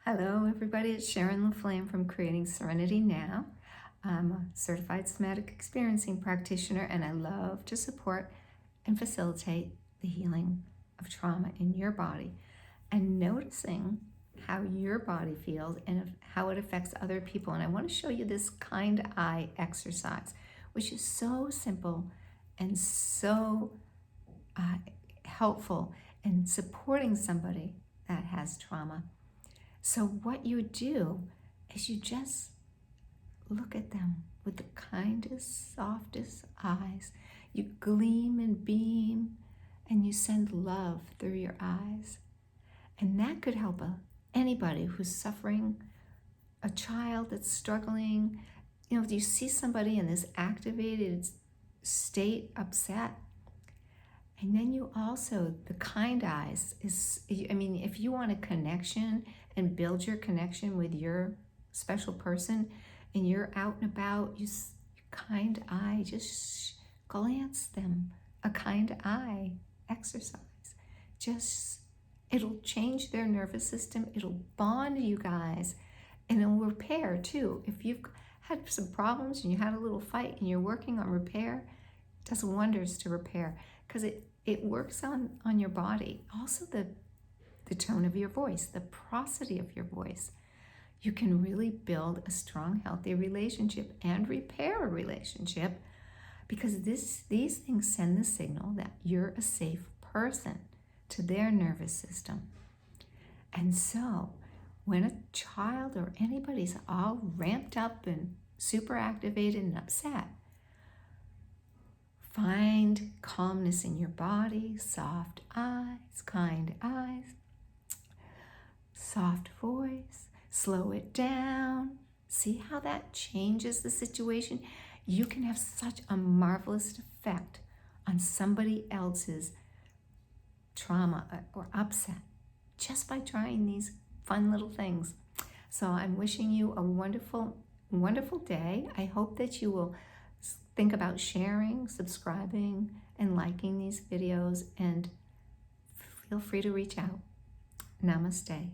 Hello, everybody. It's Sharon LaFlamme from Creating Serenity Now. I'm a certified somatic experiencing practitioner, and I love to support and facilitate the healing of trauma in your body and noticing how your body feels and how it affects other people. And I want to show you this kind eye exercise, which is so simple and so helpful in supporting somebody that has trauma. So what you do is you just look at them with the kindest, softest eyes. You gleam and beam, and you send love through your eyes. And that could help anybody who's suffering, a child that's struggling. You know, if you see somebody in this activated state, upset, and then you also, the kind eyes is, if you want a connection and build your connection with your special person and you're out and about, you kind eye, just glance them. A kind eye exercise. It'll change their nervous system. It'll bond you guys and it'll repair too. If you've had some problems and you had a little fight and you're working on repair, it does wonders to repair because it works on your body. Also the tone of your voice, the prosody of your voice. You can really build a strong, healthy relationship and repair a relationship because these things send the signal that you're a safe person to their nervous system. And so when a child or anybody's all ramped up and super activated and upset, find calmness in your body, soft eyes, kind eyes, soft voice, slow it down. See how that changes the situation? You can have such a marvelous effect on somebody else's trauma or upset just by trying these fun little things. So I'm wishing you a wonderful, wonderful day. I hope that you will think about sharing, subscribing, and liking these videos, and feel free to reach out. Namaste.